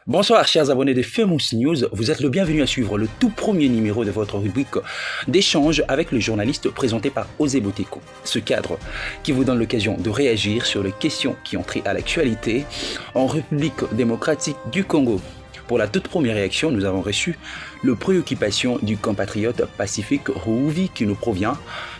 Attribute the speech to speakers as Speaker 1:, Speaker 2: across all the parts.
Speaker 1: Bonsoir chers abonnés de Famous News, vous êtes le bienvenu à suivre le tout premier numéro de votre rubrique d'échange avec le journaliste présenté par Osé Boteko. Ce cadre qui vous donne l'occasion de réagir sur les questions qui ont trait à l'actualité en République démocratique du Congo. Pour la toute première réaction, nous avons reçu le préoccupation du compatriote Pacifique Rouvi qui nous provient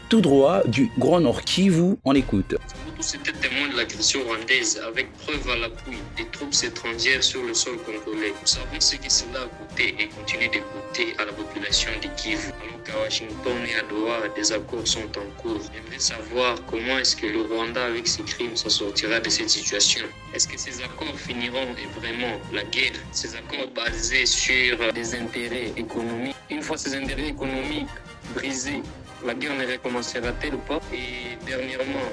Speaker 1: tout droit du Grand Nord Kivu. On écoute.
Speaker 2: Tous étaient témoins de l'agression rwandaise avec preuve à l'appui des troupes étrangères sur le sol congolais. Nous savons ce que cela a coûté et continue de coûter à la population de Kivu. Alors qu'à Washington et à Doha, des accords sont en cours. J'aimerais savoir comment est-ce que le Rwanda, avec ses crimes, s'en sortira de cette situation. Est-ce que ces accords finiront vraiment la guerre? Ces accords basés sur des intérêts économiques. Une fois ces intérêts économiques brisés, la guerre ne recommencera-t-elle pas? Et dernièrement,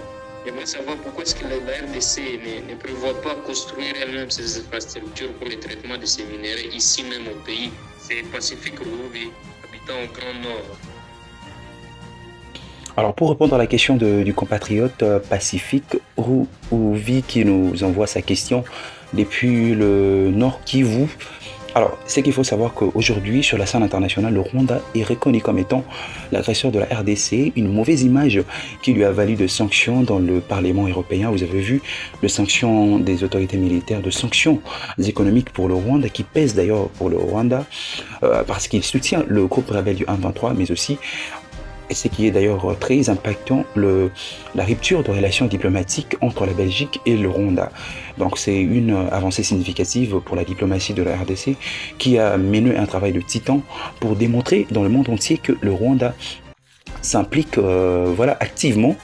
Speaker 2: j'aimerais savoir pourquoi est-ce que la RDC ne prévoit pas construire elle-même ses infrastructures pour le traitement de ces minéraux ici même au pays. C'est Pacifique Rouvi, habitant au Grand Nord.
Speaker 1: Alors pour répondre à la question du compatriote Pacifique Rouvi qui nous envoie sa question depuis le Nord Kivu. Alors, c'est qu'il faut savoir qu'aujourd'hui, sur la scène internationale, le Rwanda est reconnu comme étant l'agresseur de la RDC, une mauvaise image qui lui a valu de sanctions dans le Parlement européen. Vous avez vu les sanctions des autorités militaires, de sanctions économiques pour le Rwanda, qui pèsent d'ailleurs pour le Rwanda, parce qu'il soutient le groupe rebelle du M23, mais aussi et ce qui est d'ailleurs très impactant, la rupture de relations diplomatiques entre la Belgique et le Rwanda. Donc c'est une avancée significative pour la diplomatie de la RDC qui a mené un travail de titan pour démontrer dans le monde entier que le Rwanda s'implique activement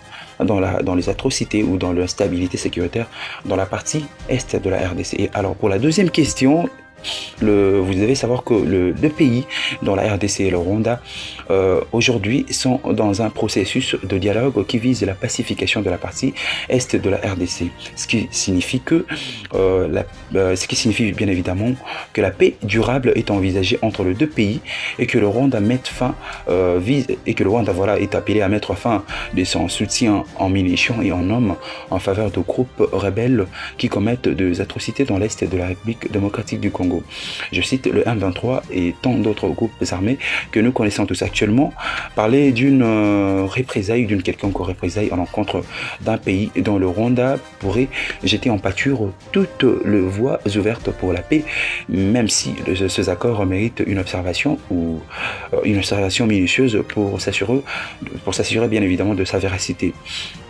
Speaker 1: dans les atrocités ou dans l'instabilité sécuritaire dans la partie est de la RDC. Et alors pour la deuxième question, vous devez savoir que les deux pays, dans la RDC et le Rwanda, aujourd'hui sont dans un processus de dialogue qui vise la pacification de la partie est de la RDC. Ce qui signifie bien évidemment que la paix durable est envisagée entre les deux pays et que le Rwanda est appelé à mettre fin de son soutien en munitions et en hommes en faveur de groupes rebelles qui commettent des atrocités dans l'est de la République démocratique du Congo. Je cite le M23 et tant d'autres groupes armés que nous connaissons tous actuellement parler d'une d'une quelconque représaille à l'encontre d'un pays dont le Rwanda pourrait jeter en pâture toutes les voies ouvertes pour la paix, même si ces accords méritent une observation minutieuse pour s'assurer bien évidemment de sa véracité.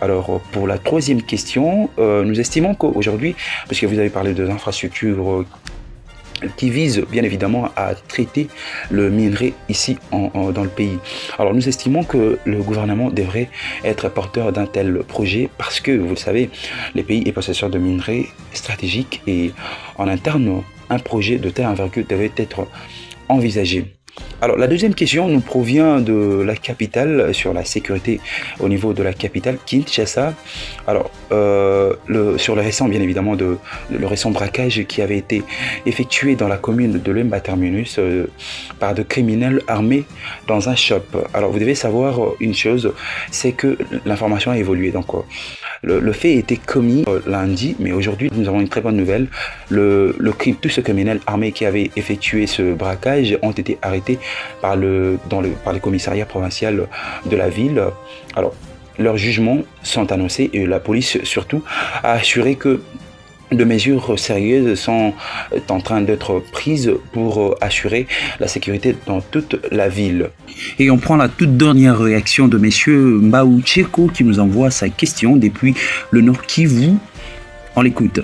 Speaker 1: Alors pour la troisième question, nous estimons qu'aujourd'hui, parce que vous avez parlé des infrastructures qui vise bien évidemment à traiter le minerai ici dans le pays. Alors nous estimons que le gouvernement devrait être porteur d'un tel projet parce que, vous le savez, les pays est possesseur de minerais stratégiques et en interne, un projet de telle envergure devait être envisagé. Alors la deuxième question nous provient de la capitale, sur la sécurité au niveau de la capitale, Kinshasa. Alors sur le récent, bien évidemment, le récent braquage qui avait été effectué dans la commune de Lemba Terminus par de criminels armés dans un shop. Alors vous devez savoir une chose, c'est que l'information a évolué. Donc le fait a été commis lundi, mais aujourd'hui nous avons une très bonne nouvelle. Tous ces criminels armés qui avaient effectué ce braquage ont été arrêtés par les commissariats provinciaux de la ville. Alors leurs jugements sont annoncés et la police surtout a assuré que de mesures sérieuses sont en train d'être prises pour assurer la sécurité dans toute la ville. Et on prend la toute dernière réaction de monsieur Mbaou Tcheko qui nous envoie sa question depuis le Nord Kivu. On l'écoute.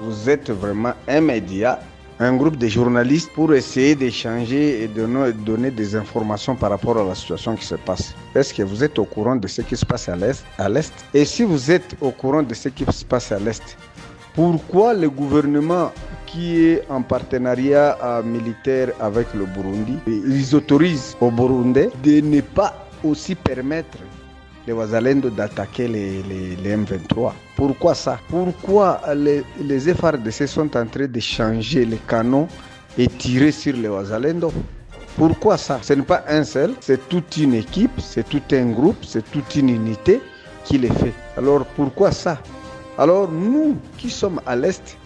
Speaker 3: Vous êtes vraiment un média, un groupe de journalistes pour essayer d'échanger et de nous donner des informations par rapport à la situation qui se passe. Est-ce que vous êtes au courant de ce qui se passe à l'Est? Et si vous êtes au courant de ce qui se passe à l'Est, pourquoi le gouvernement qui est en partenariat militaire avec le Burundi, ils autorisent au Burundi de ne pas aussi permettre les Wazalendo d'attaquer les M23? Pourquoi ça? Pourquoi les FARDC sont en train de changer les canons et tirer sur les Wazalendo? Pourquoi ça? Ce n'est pas un seul, c'est toute une équipe, c'est tout un groupe, c'est toute une unité qui les fait. Alors pourquoi ça? Alors nous qui sommes à l'Est,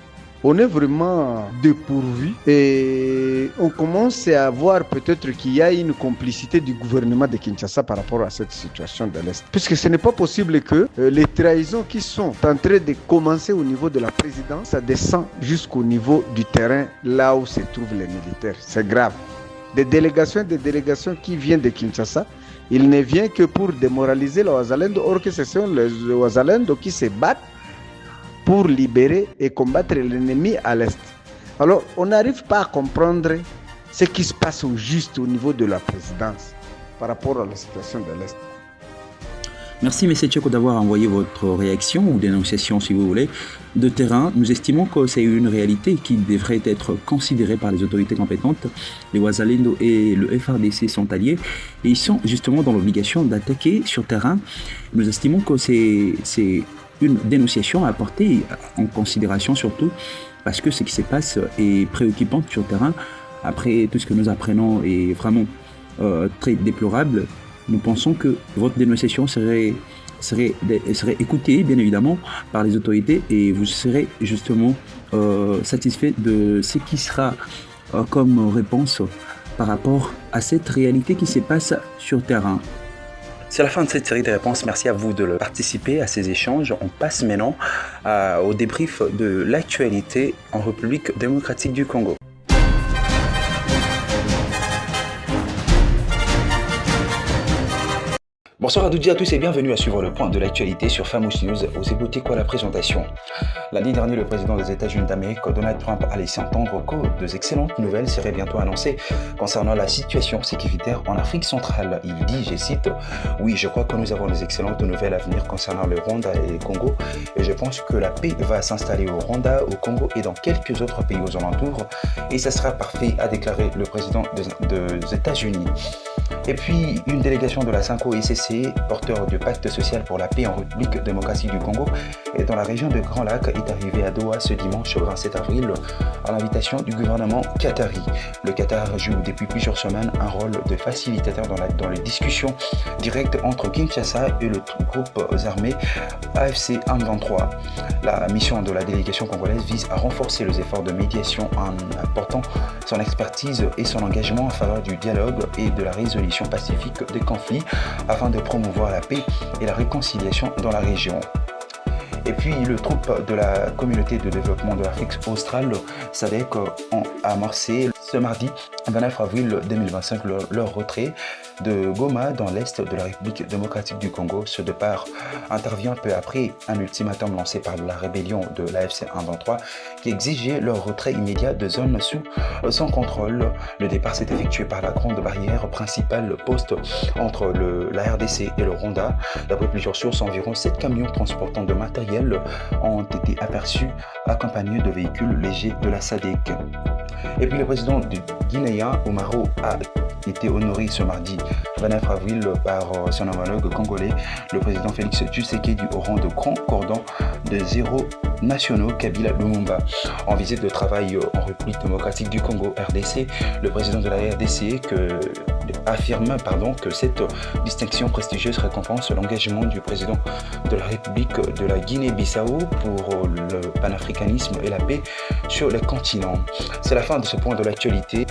Speaker 3: on est vraiment dépourvu et on commence à voir peut-être qu'il y a une complicité du gouvernement de Kinshasa par rapport à cette situation de l'Est. Puisque ce n'est pas possible que les trahisons qui sont en train de commencer au niveau de la présidence, ça descend jusqu'au niveau du terrain, là où se trouvent les militaires. C'est grave. Des délégations qui viennent de Kinshasa, il ne vient que pour démoraliser les Wazalendo, or que ce sont les Wazalendo qui se battent pour libérer et combattre l'ennemi à l'Est. Alors, on n'arrive pas à comprendre ce qui se passe au juste au niveau de la présidence par rapport à la situation de l'Est.
Speaker 1: Merci, M. Tcheko, d'avoir envoyé votre réaction ou dénonciation, si vous voulez, de terrain. Nous estimons que c'est une réalité qui devrait être considérée par les autorités compétentes. Les Wazalendo et le FARDC sont alliés et ils sont justement dans l'obligation d'attaquer sur terrain. Nous estimons que c'est une dénonciation à apporter en considération, surtout parce que ce qui se passe est préoccupant sur terrain. Après, tout ce que nous apprenons est vraiment très déplorable. Nous pensons que votre dénonciation serait écoutée, bien évidemment, par les autorités et vous serez justement satisfait de ce qui sera comme réponse par rapport à cette réalité qui se passe sur terrain. C'est la fin de cette série de réponses. Merci à vous de participer à ces échanges. On passe maintenant au débrief de l'actualité en République démocratique du Congo. Bonsoir à toutes et à tous et bienvenue à suivre le point de l'actualité sur Famous News. Vous écoutez quoi la présentation? Lundi dernier, le président des États-Unis d'Amérique, Donald Trump, a laissé entendre que de excellentes nouvelles seraient bientôt annoncées concernant la situation sécuritaire en Afrique centrale. Il dit, je cite, « Oui, je crois que nous avons des excellentes nouvelles à venir concernant le Rwanda et le Congo et je pense que la paix va s'installer au Rwanda, au Congo et dans quelques autres pays aux alentours et ça sera parfait », a déclaré le président des États-Unis. Et puis, une délégation de la SYNCO-ICC, porteur du pacte social pour la paix en République démocratique du Congo et dans la région de Grand Lac, est arrivée à Doha ce dimanche 27 avril à l'invitation du gouvernement qatari. Le Qatar joue depuis plusieurs semaines un rôle de facilitateur dans les discussions directes entre Kinshasa et le groupe armé AFC M23. La mission de la délégation congolaise vise à renforcer les efforts de médiation en apportant son expertise et son engagement en faveur du dialogue et de la résolution pacifique des conflits afin de promouvoir la paix et la réconciliation dans la région. Et puis, le troupe de la communauté de développement de l'Afrique australe, SADC, ont amorcé ce mardi 29 avril 2025 leur retrait de Goma dans l'est de la République démocratique du Congo. Ce départ intervient peu après un ultimatum lancé par la rébellion de l'AFC M23 qui exigeait leur retrait immédiat de zones sous son contrôle. Le départ s'est effectué par la grande barrière principale poste entre la RDC et le Rwanda. D'après plusieurs sources, environ 7 camions transportant de matériel ont été aperçus accompagnés de véhicules légers de la SADC. Et puis le président du Guinéen, Umaro, a été honoré ce mardi 29 avril par son homologue congolais, le président Félix Tshisekedi, au rang de grand cordon de zéro nationaux Kabila Lumumba. En visite de travail en République démocratique du Congo, RDC, le président de la RDC affirme que cette distinction prestigieuse récompense l'engagement du président de la République de la Guinée-Bissau pour le panafricanisme et la paix sur le continent. C'est la fin de ce point de l'actualité.